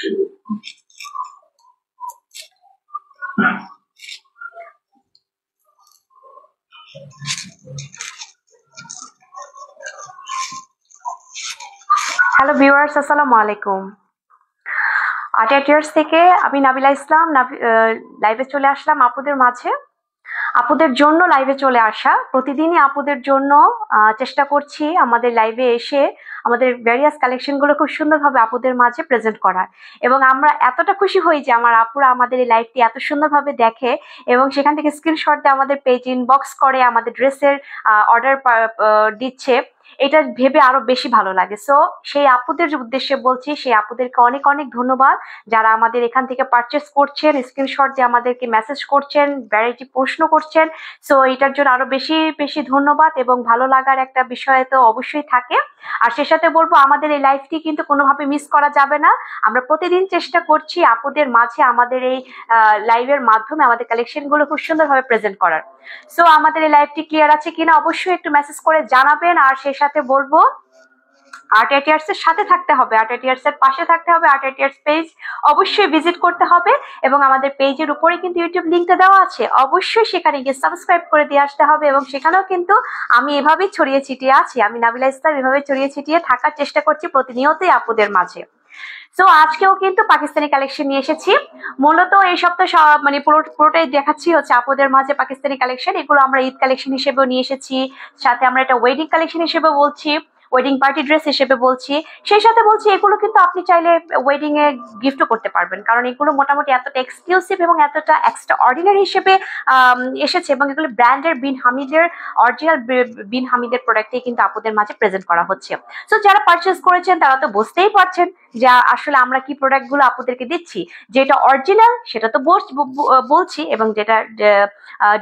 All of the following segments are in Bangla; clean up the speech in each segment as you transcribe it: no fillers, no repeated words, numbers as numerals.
হ্যালো ভিউয়ার্স, আসসালামু আলাইকুম। আর্ট ইয়ার্স থেকে আমি নাবিলা ইসলাম লাইভে চলে আসলাম আপুদের মাঝে। আপুদের জন্য লাইভে চলে আসা, প্রতিদিনই আপুদের জন্য চেষ্টা করছি আমাদের লাইভে এসে আমাদের ভ্যারিয়াস কালেকশনগুলো খুব সুন্দরভাবে আপুদের মাঝে প্রেজেন্ট করার। এবং আমরা এতটা খুশি হই যে আমার আপুরা আমাদের এই লাইভটি এত সুন্দরভাবে দেখে এবং সেখান থেকে স্ক্রিনশট দিয়ে আমাদের পেজ ইনবক্স করে আমাদের ড্রেসের অর্ডার দিচ্ছে। এটা ভেবে আরো বেশি ভালো লাগে। সো সেই আপুদের উদ্দেশ্যে বলছি, সেই আপুদেরকে অনেক অনেক ধন্যবাদ যারা আমাদের এখান থেকে পারচেস করছেন, স্ক্রিনশট দিয়ে আমাদেরকে মেসেজ করছেন, ভ্যারাইটি প্রশ্ন করছেন। সো এটার জন্য আরো বেশি বেশি ধন্যবাদ এবং ভালো লাগার একটা বিষয় তো অবশ্যই থাকে। আর সে সাথে বলবো আমাদের এই লাইভটি কিন্তু কোনোভাবে মিস করা যাবে না। আমরা প্রতিদিন চেষ্টা করছি আপুদের মাঝে আমাদের এই লাইভের মাধ্যমে আমাদের কালেকশনগুলো খুব সুন্দরভাবে প্রেজেন্ট করার। সো আমাদের এই লাইভটি ক্লিয়ার আছে কিনা অবশ্যই একটু মেসেজ করে জানাবেন। আর সেই সাথে বলবো আর্ট ইয়ার্স এর সাথে থাকতে হবে, আর্ট ইয়ার্স এর পাশে থাকতে হবে, আর্ট ইয়ার্স পেজ অবশ্যই ভিজিট করতে হবে এবং আমাদের পেজের উপরে কিন্তু ইউটিউব লিঙ্কটা দেওয়া আছে, অবশ্যই সেখানে গিয়ে সাবস্ক্রাইব করে দিয়ে আসতে হবে। এবং সেখানেও কিন্তু আমি এভাবেই ছড়িয়ে ছিটিয়ে আছি, আমি নাবিলা ইসলাম এভাবে ছড়িয়ে ছিটিয়ে থাকার চেষ্টা করছি প্রতিনিয়তই আপুদের মাঝে। সো আজকেও কিন্তু পাকিস্তানি কালেকশন নিয়ে এসেছি। মূলত এই সপ্তাহ মানে পুরোটাই দেখাচ্ছি হচ্ছে আপুদের মাঝে পাকিস্তানি কালেকশন। এগুলো আমরা ঈদ কালেকশন হিসেবেও নিয়ে এসেছি, সাথে আমরা এটা ওয়েডিং কালেকশন হিসেবে বলছি, ওয়েডিং পার্টি ড্রেস হিসেবে বলছি। সেই সাথে বলছি এগুলো কিন্তু আপনি চাইলে ওয়েডিং এ গিফটও করতে পারবেন, কারণ এগুলো মোটামুটি এতটা এক্সক্লুসিভ এবং এতটা এক্সট্রা অর্ডিনারি হিসেবে এসেছে এবং এগুলো ব্র্যান্ডের বিন হামিদের অরিজিনাল বিন হামিদের প্রোডাক্টই কিন্তু আপুদের মাঝে প্রেজেন্ট করা হচ্ছে। সো যারা পারচেস করেছেন তারা তো বুঝতেই পারছেন যে আসলে আমরা কি প্রোডাক্ট গুলো আপুদেরকে দিচ্ছি। যেটা অরিজিনাল সেটা তো বলছি, এবং যেটা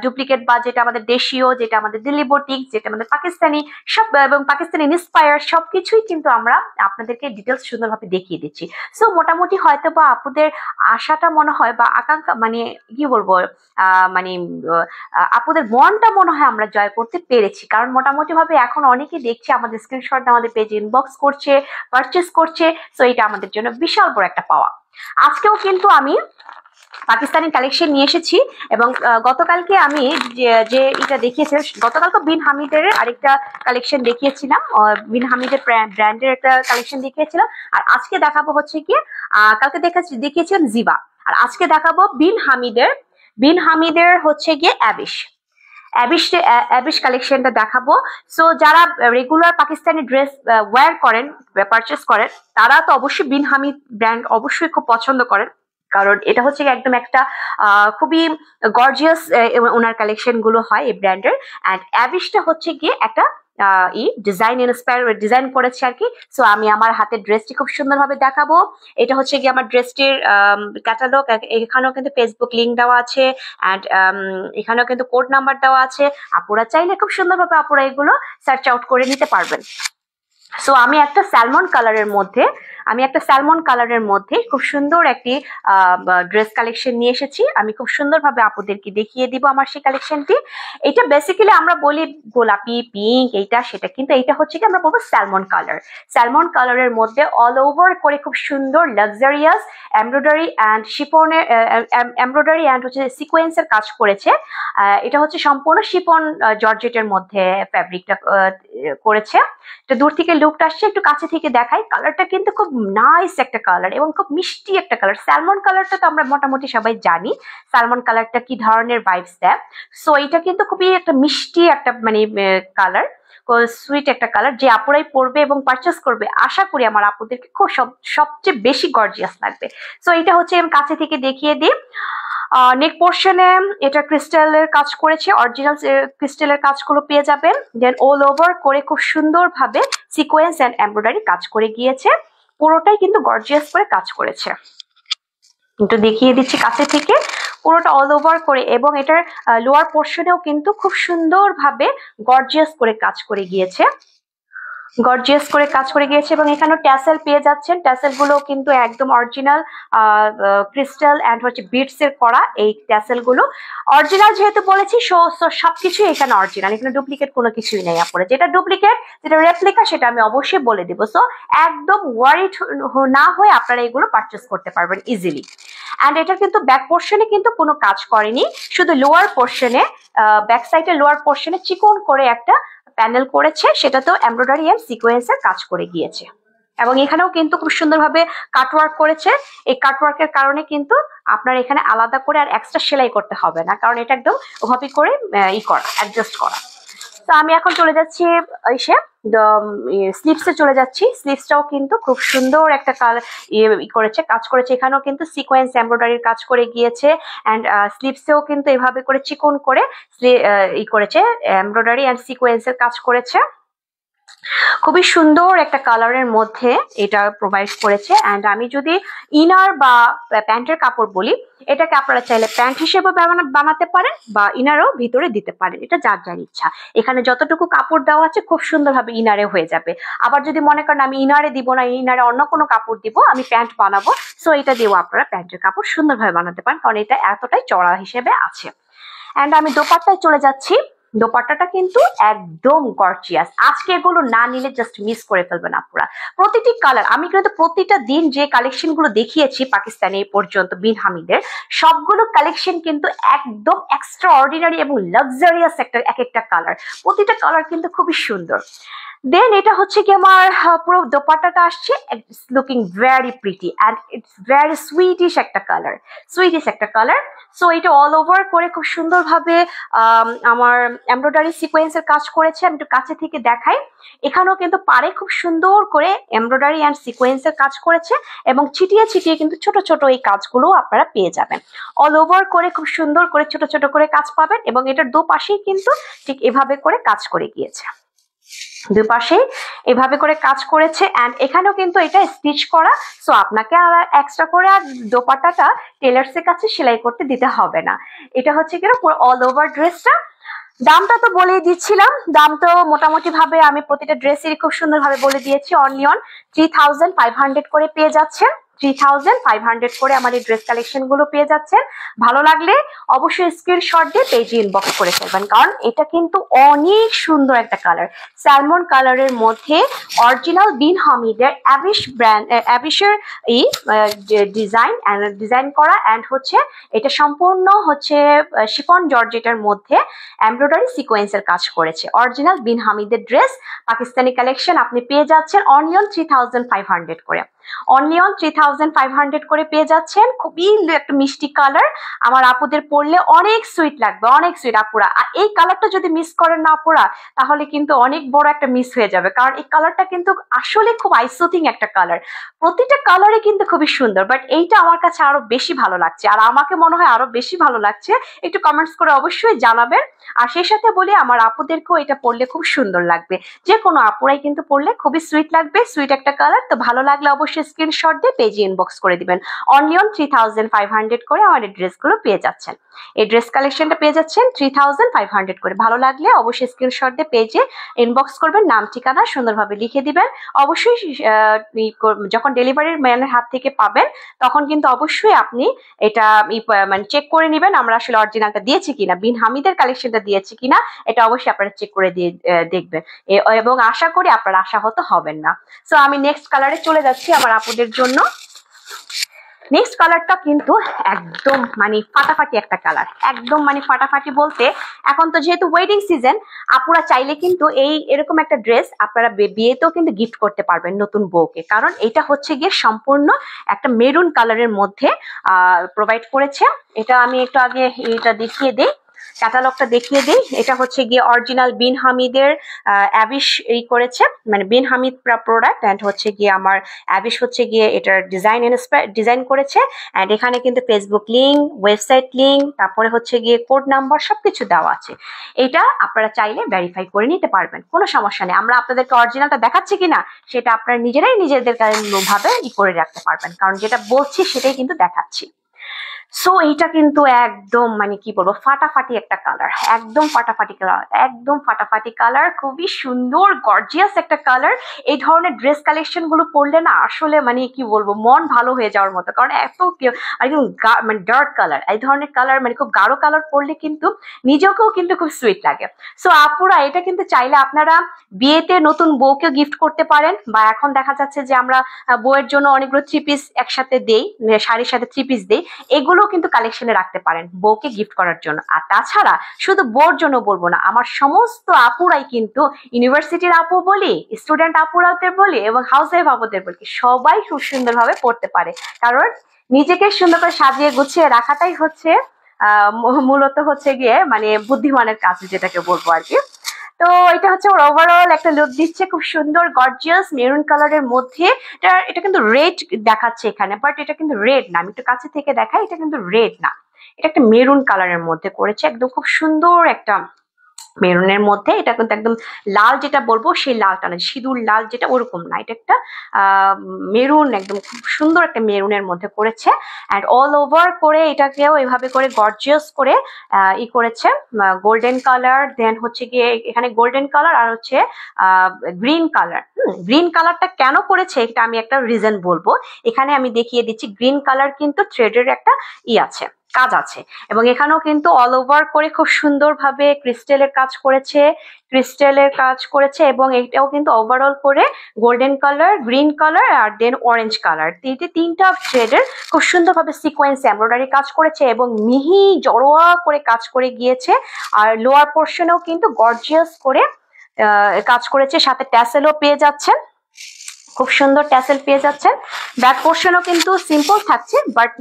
ডুপ্লিকেট বা যেটা আমাদের দেশীয়, যেটা আমাদের দিল্লি বুটিক, যেটা আমাদের পাকিস্তানি সব এবং পাকিস্তানি ইন্সপায়ার সবকিছুই কিন্তু আমরা আপনাদেরকে ডিটেলস সুন্দরভাবে দেখিয়ে দিচ্ছি। সো মোটামুটি হয়তো বা আপুদের আশাটা মনে হয় বা আকাঙ্ক্ষা মানে কি বলবো মানে আপুদের মনটা মনে হয় আমরা জয় করতে পেরেছি, কারণ মোটামুটি ভাবে এখন অনেকেই দেখছি আমাদের স্ক্রিনশট আমাদের পেজে ইনবক্স করছে, পারচেস করছে। সো এটা আমাদের জন্য বিশাল বড় একটা পাওয়া। আজকেও কিন্তু আমি পাকিস্তানি কালেকশন নিয়ে এসেছি এবং গতকালকে আমি যে এটা দেখিয়েছি, গতকালকে বিন হামিদের আরেকটা কালেকশন দেখিয়েছিলাম, বিন হামিদের ব্র্যান্ডের একটা কালেকশন দেখিয়েছিলাম। আর আজকে দেখাবো হচ্ছে কি কালকে দেখিয়েছিলাম জিবা, আর আজকে দেখাবো বিন হামিদের হচ্ছে গিয়ে অ্যাবিশ কালেকশনটা দেখাবো। সো যারা রেগুলার পাকিস্তানি ড্রেস ওয়্যার করেন, পারচেস করেন, তারা তো অবশ্যই বিন হামিদ ব্র্যান্ড অবশ্যই খুব পছন্দ করেন, কারণ এটা হচ্ছে একদম একটা খুবই গর্জিয়াস ওনার কালেকশন গুলো হয় এই ব্র্যান্ডের। অ্যান্ড অ্যাবিশটা হচ্ছে গিয়ে একটা ডিজাইন করেছে আর কি। সো আমি আমার হাতের ড্রেসটি খুব সুন্দরভাবে দেখাবো। এটা হচ্ছে গিয়ে আমার ড্রেসটির ক্যাটালগ, এখানেও কিন্তু ফেসবুক লিঙ্ক দেওয়া আছে অ্যান্ড এখানেও কিন্তু কোড নাম্বার দেওয়া আছে। আপুরা চাইলে খুব সুন্দরভাবে আপুরা এগুলো সার্চ আউট করে নিতে পারবেন। সো আমি একটা স্যালমন কালারের মধ্যে খুব সুন্দর একটি ড্রেস কালেকশন নিয়ে এসেছি। আমি খুব সুন্দরভাবে আপুদেরকে দেখিয়ে দিব আমার সেই কালেকশনটি। এটা বেসিক্যালি আমরা বলি গোলাপি, পিঙ্ক, এইটা সেটা, কিন্তু এইটা হচ্ছে কি আমরা বলবো স্যালমন কালারের মধ্যে অল ওভার করে খুব সুন্দর লাক্সারিয়াস এমব্রয়ডারি অ্যান্ড হচ্ছে সিকোয়েন্সের কাজ করেছে। এটা হচ্ছে সম্পূর্ণ শিফন জর্জেটের মধ্যে ফ্যাব্রিকটা করেছে। তো দূর থেকে লুকটা আসছে, একটু কাছে থেকে দেখাই। কালারটা কিন্তু খুব নাইস একটা কালার এবং খুব মিষ্টি একটা কালার। স্যালমন কালারটা তো আমরা মোটামুটি সবাই জানি স্যালমন কালারটা কি ধরনের ভাইবস দেয়। সো এটা কিন্তু খুবই একটা মিষ্টি একটা মানে কালার, সুইট একটা কালার। যে আপুরাই পরবে এবং পারচেস করবে আশা করি আমার আপুদেরকে খুব সবচেয়ে বেশি গর্জিয়াস লাগবে। সো এটা হচ্ছে আমি কাছে থেকে দেখিয়ে দিই। নেক পোর্শনে এটা ক্রিস্টালের কাজ করেছে, অরিজিনাল ক্রিস্টালের কাজগুলো পেয়ে যাবেন। দেন অল ওভার করে খুব সুন্দরভাবে সিকোয়েন্স এন্ড এমব্রয়ডারি কাজ করে গিয়েছে, পুরোটাই কিন্তু গর্জিয়াস করে কাজ করেছে। একটু দেখিয়ে দিচ্ছি কাছে থেকে, পুরোটা অল ওভার করে, এবং এটার লোয়ার পোর্শনেও কিন্তু খুব সুন্দরভাবে গর্জিয়াস করে কাজ করে গিয়েছে। গর্জিয়াস করে কাজ করে গিয়েছে এবং এখানেও ট্যাসেল পেয়ে যাচ্ছেন। ট্যাসেল গুলো কিন্তু একদম অরিজিনাল ক্রিস্টাল অ্যান্ড হচ্ছে বিটস এর করা এই ট্যাসেল গুলো। অরিজিনাল যেহেতু বলেছি সবকিছুই এখানে অরিজিনাল, এখানে ডুপ্লিকেট কোনো কিছুই নেই আপনারা। যেটা ডুপ্লিকেট যেটা রেপ্লিকা সেটা আমি অবশ্যই বলে দিব। সো একদম ওয়ারিড না হয়ে আপনারা এগুলো পারচেস করতে পারবেন ইজিলি। অ্যান্ড এটার কিন্তু ব্যাক পোর্শনে কিন্তু কোনো কাজ করেনি, শুধু লোয়ার পোর্শনে ব্যাক সাইডে লোয়ার পোর্শনে চিকন করে একটা প্যানেল করেছে, সেটাতেও এমব্রয়ডারি এন্ড সিকোয়েন্সের কাজ করে গিয়েছে। এবং এখানেও কিন্তু খুব সুন্দরভাবে কাটওয়ার্ক করেছে। এই কাটওয়ার্কের কারণে কিন্তু আপনার এখানে আলাদা করে আর এক্সট্রা সেলাই করতে হবে না, কারণ এটা একদম ওভাবে করে করা, অ্যাডজাস্ট করা। তো আমি এখন চলে যাচ্ছি এসে স্লিভসে চলে যাচ্ছি। স্লিভসটাও কিন্তু খুব সুন্দর একটা করেছে, কাজ করেছে। এখানেও কিন্তু সিকোয়েন্স এমব্রয়ডারির কাজ করে গিয়েছে অ্যান্ড স্লিভসেও কিন্তু এভাবে করে চিকন করে করেছে, এমব্রয়ডারি অ্যান্ড সিকোয়েন্সের কাজ করেছে। খুবই সুন্দর একটা কালারের মধ্যে এটা প্রোভাইড করেছে। অ্যান্ড আমি যদি ইনার বা প্যান্টের কাপড় বলি, এটাকে আপনারা চাইলে প্যান্ট হিসেবে বানাতে পারেন বা ইনারও ভিতরে দিতে পারেন, এটা যার যার ইচ্ছা। এখানে যতটুকু কাপড় দেওয়া আছে খুব সুন্দরভাবে ইনারে হয়ে যাবে। আবার যদি মনে করেন আমি ইনারে দিব না, ইনারে অন্য কোনো কাপড় দিব, আমি প্যান্ট বানাবো, সো এটা দিয়েও আপনারা প্যান্টের কাপড় সুন্দরভাবে বানাতে পারেন, কারণ এটা এতটাই চড়া হিসেবে আছে। অ্যান্ড আমি দোপাট্টায় চলে যাচ্ছি। দোপাট্টাটা কিন্তু একদম গর্জিয়াস। আজকে এগুলো না নিলে জাস্ট মিস করে ফেলবেন আপনারা। প্রতিটি কালার আমি কিন্তু প্রতিটা দিন যে কালেকশন গুলো দেখিয়েছি পাকিস্তানে এই পর্যন্ত বিন হামিদের, সবগুলো কালেকশন কিন্তু একদম এক্সট্রা অর্ডিনারি এবং লাক্সারিয়াস এক একটা কালার। প্রতিটা কালার কিন্তু খুবই সুন্দর। দেন এটা হচ্ছে কি আমার পুরো দোপাট্টাটা আসছে, it's looking very pretty and it's very sweetish একটা কালার, সুইটিশ একটা কালার। সো এটা অল ওভার করে খুব সুন্দরভাবে আমার এমব্রয়ডারি সিকোয়েন্সের কাজ করেছে। আমি একটু কাছে থেকে দেখাই, এখানেও কিন্তু পারে খুব সুন্দর করে এমব্রয়ডারি অ্যান্ড সিকোয়েন্সের কাজ করেছে এবং ছিটিয়ে ছিটিয়ে কিন্তু ছোট ছোট এই কাজগুলো আপনারা পেয়ে যাবেন। অল ওভার করে খুব সুন্দর করে ছোট ছোট করে কাজ পাবেন এবং এটার দুপাশেই কিন্তু ঠিক এভাবে করে কাজ করে গিয়েছে, দুই পাশে এভাবে করে কাজ করেছে। অ্যান্ড এখানেও কিন্তু এটা স্টিচ করা, সো আপনাকে আর এক্সট্রা করে আর দোপাট্টাটা টেলার্স এর কাছে সেলাই করতে দিতে হবে না। এটা হচ্ছে কিনা পুরো অল ওভার ড্রেসটা। দামটা তো বলেই দিচ্ছিলাম, দাম তো মোটামুটি ভাবে আমি প্রতিটা ড্রেসেরই খুব সুন্দরভাবে বলে দিয়েছি। অনলি অন 3500 করে পেয়ে যাচ্ছেন, 3500 করে আমার এই ড্রেস কালেকশন গুলো পেয়ে যাচ্ছেন। ভালো লাগলে অবশ্যই স্ক্রিনশট দিয়ে পেজে ইনবক্স করে ফেলবেন, কারণ এটা কিন্তু অনেক সুন্দর একটা কালার। স্যালমন কালারের মধ্যে অরিজিনাল বিন হামিদের অ্যাবিশ ব্র্যান্ড, অ্যাবিশের এই ডিজাইন করা। অ্যান্ড হচ্ছে এটা সম্পূর্ণ হচ্ছে শিফন জর্জেটের মধ্যে এমব্রয়ডারি সিকোয়েন্সের কাজ করেছে। অরিজিনাল বিন হামিদের ড্রেস পাকিস্তানি কালেকশন আপনি পেয়ে যাচ্ছেন অনলি অন 3500 করে, অনলি অন 3500 করে পেয়ে যাচ্ছেন। খুবই একটা মিষ্টি কালার, আমার আপুদের পরলে অনেক সুইট লাগবে, অনেক সুইট আপুরা। আর এই কালারটা যদি মিস করেন না আপুরা, তাহলে কিন্তু অনেক বড় একটা মিস হয়ে যাবে, কারণ এই কালারটা কিন্তু আসলে খুব আইসোথিং একটা কালার। প্রতিটা কালারে কিন্তু খুবই সুন্দর, বাট এইটা আমার কাছে আরো বেশি ভালো লাগছে, আর আমাকে মনে হয় আরো বেশি ভালো লাগছে। একটু কমেন্টস করে অবশ্যই জানাবেন। আর সেই সাথে বলি আমার আপুদেরকেও এটা পরলে খুব সুন্দর লাগবে, যে কোনো আপুরাই কিন্তু পরলে খুবই সুইট লাগবে, সুইট একটা কালার। তো ভালো লাগলে অবশ্যই স্ক্রিনশট দিয়ে পেজে ইনবক্স করে দিবেন। অনলি অন 3500 করে আমার এই ড্রেসগুলো পেয়ে যাচ্ছেন, এই ড্রেস কালেকশনটা পেয়ে যাচ্ছেন 3500 করে। ভালো লাগলে অবশ্যই স্ক্রিনশট দিয়ে পেজে ইনবক্স করবেন, নাম ঠিকানা সুন্দরভাবে লিখে দিবেন। অবশ্যই যখন ডেলিভারির ম্যানের হাত থেকে পাবেন তখন কিন্তু অবশ্যই আপনি এটা মানে চেক করে নেবেন আমরা আসলে অরিজিনালটা দিয়েছি কিনা, বিন হামিদের কালেকশনটা দিয়েছি কিনা, এটা অবশ্যই আপনারা চেক করে দিয়ে দেখবেন এবং আশা করি আপনারা আশাহত হবেন না। সো আমি নেক্সট কালারে চলে যাচ্ছি আমার আপুদের জন্য। নেক্সট কালারটা কিন্তু একদম মানে ফাটাফাটি একটা কালার, একদম মানে ফাটাফাটি বলতে এখন তো যেহেতু ওয়েডিং সিজন, আপুরা চাইলে কিন্তু এরকম একটা ড্রেস আপনারা বিয়েতেও কিন্তু গিফট করতে পারবেন নতুন বউকে, কারণ এটা হচ্ছে গিয়ে সম্পূর্ণ একটা মেরুন কালারের মধ্যে প্রোভাইড করেছে। এটা আমি একটু আগে এটা দেখিয়ে দিই, ক্যাটালগটা দেখিয়ে দিই। এটা হচ্ছে গিয়ে অরিজিনাল বিন হামিদের অ্যাবিশ করেছে, মানে বিন হামিদ প্রোডাক্ট। অ্যান্ড হচ্ছে গিয়ে আমার অ্যাবিশ হচ্ছে গিয়ে এটার ডিজাইন করেছে। অ্যান্ড এখানে কিন্তু ফেসবুক লিঙ্ক, ওয়েবসাইট লিঙ্ক, তারপরে হচ্ছে গিয়ে কোড নাম্বার সবকিছু দেওয়া আছে। এটা আপনারা চাইলে ভেরিফাই করে নিতে পারবেন, কোনো সমস্যা নেই। আমরা আপনাদেরকে অরিজিনালটা দেখাচ্ছি কিনা সেটা আপনারা নিজেরাই নিজেদের ভাবে করে রাখতে পারবেন, কারণ যেটা বলছি সেটাই কিন্তু দেখাচ্ছি। সো এইটা কিন্তু একদম মানে কি বলবো ফাটাফাটি একটা কালার, একদম ফাটাফাটি কালার, একদম ফাটাফাটি কালার, খুবই সুন্দর গর্জিয়াস একটা কালার। এই ধরনের ড্রেস কালেকশন গুলো পরলে না আসলে মানে কি বলবো মন ভালো হয়ে যাওয়ার মতো, কারণ এত একদম মানে ডার্ক কালার, এই ধরনের কালার মানে খুব গাঢ় কালার পরলে কিন্তু নিজেকেও কিন্তু খুব সুইট লাগে। সো আপুরা এটা কিন্তু চাইলে আপনারা বিয়েতে নতুন বউকে গিফট করতে পারেন, বা এখন দেখা যাচ্ছে যে আমরা বউয়ের জন্য অনেকগুলো থ্রি পিস একসাথে দেই, শাড়ির সাথে থ্রি পিস দেই, এগুলো কিন্তু কালেকশনে রাখতে পারেন বউকে গিফট করার জন্য। আর তাছাড়া শুধু বউর জন্য বলবো না, আমার সমস্ত আপুরাই কিন্তু ইউনিভার্সিটির আপু বলি, স্টুডেন্ট আপুরাদের বলি এবং হাউস ওয়াইফ আপুদের বলি, সবাই খুব সুন্দরভাবে পড়তে পারে। কারণ নিজেকে সুন্দর করে সাজিয়ে গুছিয়ে রাখাটাই হচ্ছে মূলত হচ্ছে গিয়ে মানে বুদ্ধিমানের কাজ যেটাকে বলবো আর কি। তো এটা হচ্ছে ওর ওভারঅল একটা লুক দিচ্ছে, খুব সুন্দর গর্জিয়াস মেরুন কালারের মধ্যে। এটা কিন্তু রেড দেখাচ্ছে এখানে, বাট এটা কিন্তু রেড না, আমি একটু কাছে থেকে দেখাই, এটা কিন্তু রেড না, এটা একটা মেরুন কালারের মধ্যে করেছে, একদম খুব সুন্দর একটা মেরুনের মধ্যে। এটা কিন্তু একদম লাল যেটা বলবো সেই লালটা না, সিঁদুর লাল যেটা ওরকম না, এটা একটা মেরুন, একদম খুব সুন্দর একটা মেরুনের মধ্যে করেছে। অ্যান্ড অল ওভার করে এটাকেও এভাবে করে গর্জিয়াস করে ই করেছে, গোল্ডেন কালার, দেন হচ্ছে গিয়ে এখানে গোল্ডেন কালার আর হচ্ছে গ্রিন কালার। গ্রিন কালারটা কেন করেছে এটা আমি একটা রিজন বলবো, এখানে আমি দেখিয়ে দিচ্ছি। গ্রিন কালার কিন্তু থ্রেডের একটা আছে, কাজ আছে, এবং এখানেও কিন্তু অল ওভার করে খুব সুন্দরভাবে ক্রিস্টালের কাজ করেছে, ক্রিস্টালের কাজ করেছে, এবং এটাও কিন্তু ওভারঅল করে গোল্ডেন কালার, গ্রিন কালার আর দেন অরেঞ্জ কালার, তিনটা থ্রেডের খুব সুন্দরভাবে সিকোয়েন্স এমব্রয়ডারি কাজ করেছে এবং মিহি জড়োয়া করে কাজ করে গিয়েছে। আর লোয়ার পোর্শনেও কিন্তু গর্জিয়াস করে কাজ করেছে, সাথে ট্যাসেলও পেয়ে যাচ্ছেন, খুব সুন্দর ট্যাসেল পেয়ে যাচ্ছেন। ব্যাক পোর্শনও কিন্তু সিম্পল থাকছে, বাট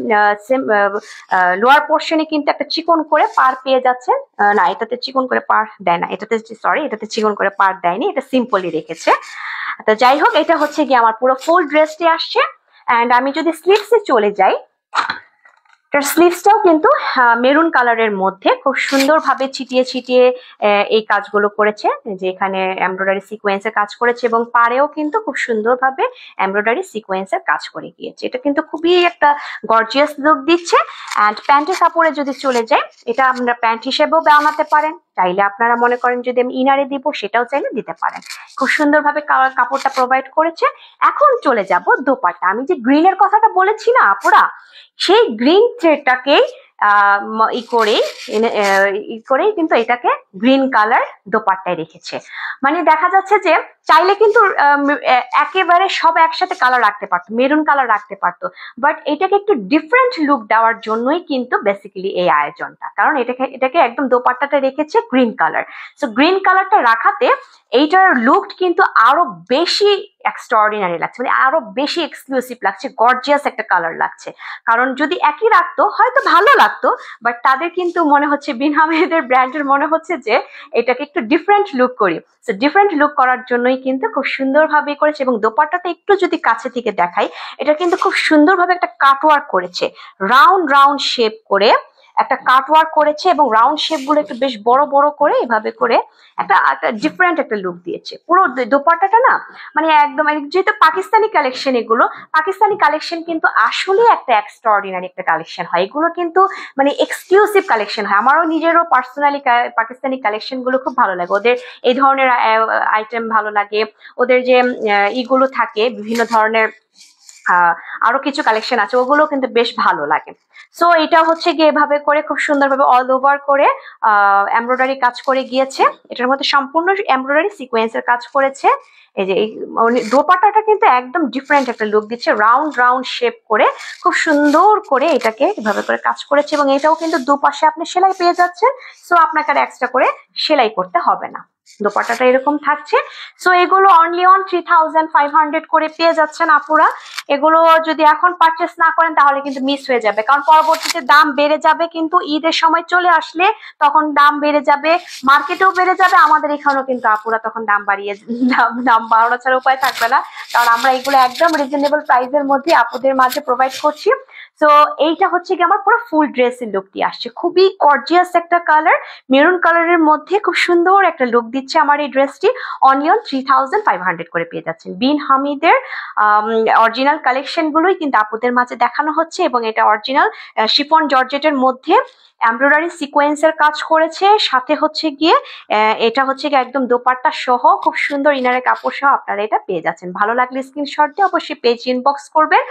লোয়ার পোর্শনে কিন্তু একটা চিকন করে পার পেয়ে যাচ্ছেন। না, এটাতে চিকন করে পার দেয় না, এটাতে সরি, এটাতে চিকন করে পার দেয়নি, এটা সিম্পলই রেখেছে। তো যাই হোক, এটা হচ্ছে গিয়ে আমার পুরো ফুল ড্রেসটি আসছে। অ্যান্ড আমি যদি স্লিভসে চলে যাই, এটার স্লিভসটাও কিন্তু মেরুন কালারের মধ্যে খুব সুন্দরভাবে ছিটিয়ে ছিটিয়ে এই কাজগুলো করেছে, যে এখানে এমব্রয়ডারি সিকোয়েন্সের কাজ করেছে এবং পাড়েও কিন্তু খুব সুন্দরভাবে এমব্রয়ডারি সিকোয়েন্সের কাজ করে গিয়েছে। এটা কিন্তু খুবই একটা গর্জিয়াস লুক দিচ্ছে। অ্যান্ড প্যান্টের কাপড়ে যদি চলে যাই, এটা আমরা প্যান্ট হিসেবেও বানাতে পারেন, চাইলে আপনারা মনে করেন যদি আমি ইনারে দিব সেটাও চাইলে দিতে পারেন। খুব সুন্দরভাবে কাপড়টা প্রোভাইড করেছে। এখন চলে যাব দোপাট্টা। আমি যে গ্রিনের কথাটা বলেছি না আপুরা, সেই গ্রিন থ্রেডটাকেই করেই কিন্তু এটাকে গ্রিন কালার দোপাট্টায় রেখেছে। মানে দেখা যাচ্ছে যে চাইলে কিন্তু একেবারে সব একসাথে কালার রাখতে পারতো, মেরুন কালার রাখতে পারতো, বাট এটাকে একটু ডিফারেন্ট লুক দেওয়ার জন্যই কিন্তু বেসিক্যালি এই আয়োজনটা, কারণ এটাকে একদম দোপাট্টাটা রেখেছে গ্রিন কালার। সো গ্রিন কালারটা রাখাতে এইটার লুক কিন্তু আরো বেশি এক্সট্রাঅর্ডিনারি লাগছে, মানে আরো বেশি এক্সক্লুসিভ লাগছে, গর্জিয়াস একটা কালার লাগছে। কারণ যদি একই রাখতো হয়তো ভালো লাগতো, বাট তাদের কিন্তু মনে হচ্ছে বিনা মেয়েদের ব্র্যান্ডের মনে হচ্ছে যে এটাকে একটু ডিফারেন্ট লুক করি। সো ডিফারেন্ট লুক করার জন্যই কিন্তু খুব সুন্দরভাবে করেছে। এবং দোপাট্টাটা একটু যদি কাছে থেকে দেখাই, এটা কিন্তু খুব সুন্দরভাবে একটা কাটওয়ার্ক করেছে, রাউন্ড রাউন্ড শেপ করে একটা কাটওয়ার্ক করেছে, এবং রাউন্ড শেপ গুলো একটু বেশ বড় বড় করে এভাবে করে একটা ডিফারেন্ট একটা লুক দিয়েছে পুরো দোপাট্টাটা না। মানে একদম, যেহেতু পাকিস্তানি কালেকশন, এগুলো পাকিস্তানি কালেকশন কিন্তু আসলে একটা এক্সট্রাঅর্ডিনারি একটা কালেকশন হয়, এগুলো কিন্তু মানে এক্সক্লুসিভ কালেকশন হয়। আমারও নিজেরও পার্সোনালি পাকিস্তানি কালেকশন গুলো খুব ভালো লাগে, ওদের এই ধরনের আইটেম ভালো লাগে, ওদের যে ইগুলো থাকে বিভিন্ন ধরনের আরো কিছু কালেকশন আছে, ওগুলো কিন্তু বেশ ভালো লাগে। সো এটা হচ্ছে গিয়ে এভাবে করে খুব সুন্দরভাবে অল ওভার করে এমব্রয়ডারি কাজ করে গিয়েছে, এটার মধ্যে সম্পূর্ণ এমব্রয়ডারি সিকোয়েন্সের কাজ করেছে। এই যে এই দোপাট্টাটা কিন্তু একদম ডিফারেন্ট একটা লুক দিচ্ছে, রাউন্ড রাউন্ড শেপ করে খুব সুন্দর করে এটাকে এভাবে করে কাজ করেছে, এবং এটাও কিন্তু দুপাশে আপনি সেলাই পেয়ে যাচ্ছেন। সো আপনাকে আর এক্সট্রা করে সেলাই করতে হবে না, দোপাট্টাটা এরকম থাকছে। সো এগুলো অনলি অন 3500 করে পেয়ে যাচ্ছেন আপুরা। এগুলো যদি এখন পারচেস না করেন তাহলে কিন্তু মিস হয়ে যাবে, কারণ পরবর্তীতে দাম বেড়ে যাবে, কিন্তু ঈদের সময় চলে আসলে তখন দাম বেড়ে যাবে, মার্কেটেও বেড়ে যাবে, আমাদের এখানেও কিন্তু আপুরা তখন দাম বাড়ানো ছাড়া উপায় থাকবে না, কারণ আমরা এগুলো একদম রিজনেবল প্রাইসের মধ্যে আপুদের মাঝে প্রোভাইড করছি। তো এইটা হচ্ছে কি আমার পুরো ফুল ড্রেসের লুকটি আসছে, খুবই গর্জিয়াস একটা কালার, মেরুন কালারের মধ্যে খুব সুন্দর একটা লুক দিচ্ছে আমার এই ড্রেসটি অনলি অন 3500 করে পেয়ে যাচ্ছেন। বিন হামিদের অরিজিনাল কালেকশনগুলোই কিন্তু আপুদের মাঝে দেখানো হচ্ছে, এবং এটা অরিজিনাল শিফন জর্জেটের মধ্যে এমব্রয়ডারি সিকোয়েন্সের কাজ করেছে, সাথে হচ্ছে গিয়ে এটা হচ্ছে গিয়ে একদম দোপাট্টা সহ খুব সুন্দর ইনারের কাপড় সহ আপনারা এটা পেয়ে যাচ্ছেন। ভালো লাগলে স্ক্রিনশট দিয়ে অবশ্যই পেজ ইনবক্স করবেন।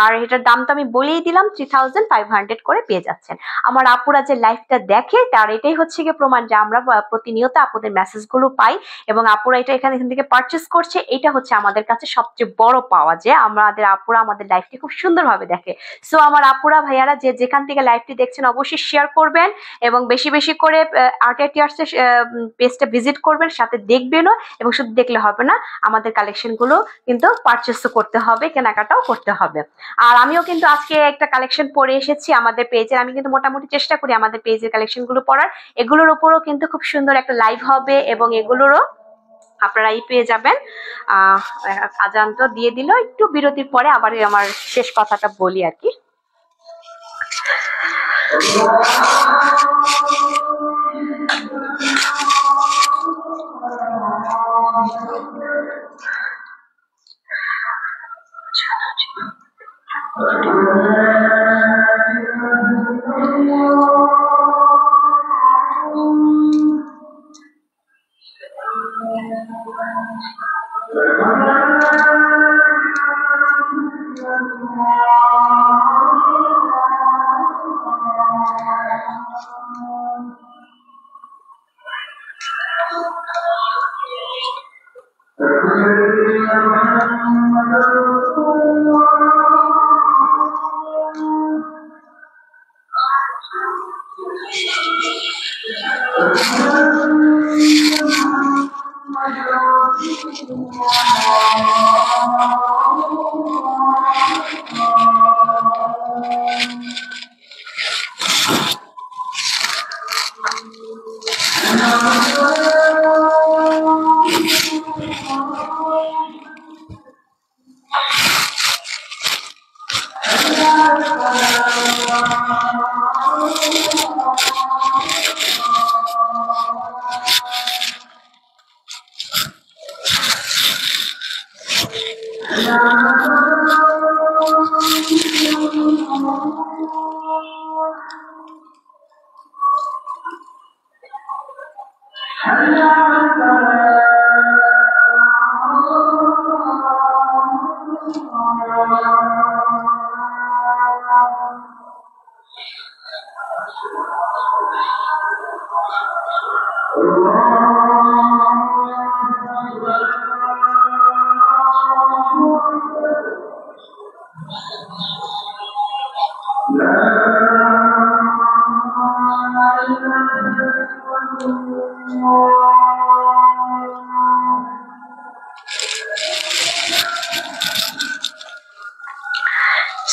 আর এটার দাম তো আমি বলেই দিলাম, 3500 করে পেয়ে যাচ্ছেন। আমার আপুরা যে লাইভটা দেখে তার এটাই হচ্ছে গিয়ে প্রমাণ যে আমরা প্রতিনিয়ত আপুদের মেসেজগুলো পাই এবং আপুরা এটা এখান থেকে পারচেস করছে। এটা হচ্ছে আমাদের কাছে সবচেয়ে বড় পাওয়া, যে আমাদের আপুরা আমাদের লাইভটি খুব সুন্দরভাবে দেখে। সো আমার আপুরা ভাইয়ারা যে যেখান থেকে লাইভটি দেখছেন অবশ্যই শেয়ার করবেন এবং বেশি বেশি করে আর্টিয়ার্স এর পেজটা ভিজিট করবেন, সাথে দেখবেনও, এবং শুধু দেখলে হবে না, আমাদের কালেকশনগুলো কিন্তু পারচেসও করতে হবে, কেনাকাটাও করতে হবে। আর আমিও কিন্তু আজকে একটা কালেকশন পরে এসেছি আমাদের পেজের। আমি কিন্তু মোটামুটি চেষ্টা করি আমাদের পেজের কালেকশনগুলো পড়ার। এগুলোর উপরও কিন্তু খুব সুন্দর একটা লাইভ হবে এবং এগুলোরও আপনারাই পেয়ে যাবেন। আজান তো দিয়ে দিল, একটু বিরতির পরে আবার আমার শেষ কথাটা বলি আর কি।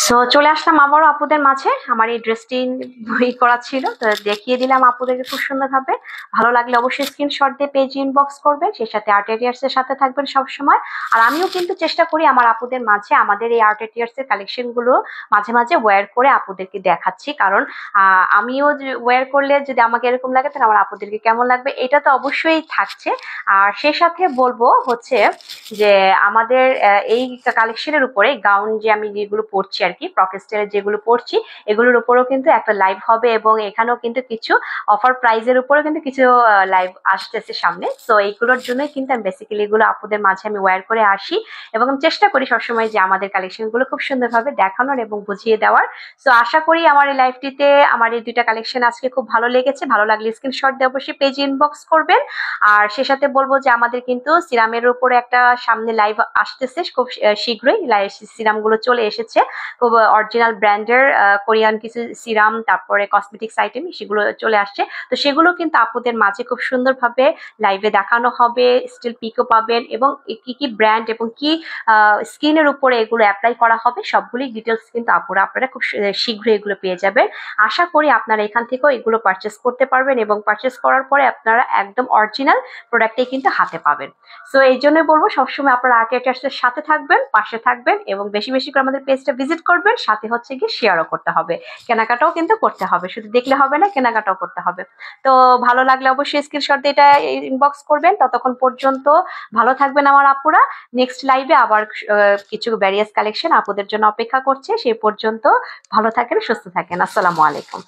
সো চলে আসলাম আবারও আপুদের মাঝে। আমার এই ড্রেসটি বই করা ছিল, তো দেখিয়ে দিলাম আপুদেরকে খুব সুন্দরভাবে। ভালো লাগলে অবশ্যই স্ক্রিনশট দিয়ে পেজ ইনবক্স করবেন, সেই সাথে আর্টিয়ার্স এর সাথে থাকবেন সবসময়। আর আমিও কিন্তু চেষ্টা করি আমার আপুদের মাঝে আমাদের এই আর্টিয়ার্স এর কালেকশন গুলো মাঝে মাঝে ওয়্যার করে আপুদেরকে দেখাচ্ছি, কারণ আমিও ওয়্যার করলে যদি আমাকে এরকম লাগে তাহলে আমার আপুদেরকে কেমন লাগবে, এটা তো অবশ্যই থাকছে। আর সেই সাথে বলবো হচ্ছে যে আমাদের এই কালেকশনের উপরে গাউন যে আমি যেগুলো পরছি আর কি, প্রকেস্টের যেগুলো পরছি, এগুলোর উপরেও কিন্তু একটা লাইভ হবে এবং এখানেও কিন্তু কিছু অফার প্রাইজের উপরেও কিন্তু কিছু লাইভ আসতেছে সামনে। সো এইগুলোর জন্যই কিন্তু আমি বেসিক্যালি এগুলো আপুদের মাঝে আমি ওয়্যার করে আসি এবং আমি চেষ্টা করি সবসময় যে আমাদের কালেকশনগুলো খুব সুন্দরভাবে দেখানোর এবং বুঝিয়ে দেওয়ার। সো আশা করি আমার এই লাইভটিতে আমার এই দুইটা কালেকশন আজকে খুব ভালো লেগেছে। ভালো লাগলে স্ক্রিনশট দিয়ে অবশ্যই পেজ ইনবক্স করবেন। আর সে সাথে বলবো যে আমাদের কিন্তু সিরামের উপরে একটা সামনে লাইভ আসতেছে খুব শীঘ্রই। সিরামগুলো চলে এসেছে, খুব অরিজিনাল ব্র্যান্ডের কোরিয়ান কিছু সিরাম, তারপরে কসমেটিক্স আইটেম সেগুলো চলে আসছে। তো সেগুলো কিন্তু আপুদের মাঝে খুব সুন্দরভাবে লাইভে দেখানো হবে, স্টিল পিকও পাবেন এবং কি কি ব্র্যান্ড এবং কি স্কিনের উপরে এগুলো অ্যাপ্লাই করা হবে সবগুলি ডিটেলস কিন্তু আপনারা খুব শীঘ্রই এগুলো পেয়ে যাবেন। আশা করি আপনারা এখান থেকেও এগুলো পারচেস করতে পারবেন এবং পারচেস করার পরে আপনারা একদম অরিজিনাল প্রোডাক্টটাই কিন্তু হাতে পাবেন। সো এই জন্যই বলবো সবসময় আপনারা আর্টিয়ার্সের সাথে থাকবেন, পাশে থাকবেন এবং বেশি বেশি করে আমাদের পেজটা ভিজিট করবেন। করবেন, সাথে হচ্ছে কি শেয়ারও করতে হবে, কেনাকাটাও কিন্তু করতে হবে, শুধু দেখলে হবে না, কেনাকাটাও করতে হবে। তো ভালো লাগলে অবশ্যই স্ক্রিনশট দিয়ে এটা ইনবক্স করবেন। ততক্ষণ পর্যন্ত ভালো থাকবেন আমার আপুরা। নেক্সট লাইভে আবার কিছু ভ্যারিয়াস কালেকশন আপুদের জন্য অপেক্ষা করছে। সেই পর্যন্ত ভালো থাকেন, সুস্থ থাকেন। আসসালামু আলাইকুম।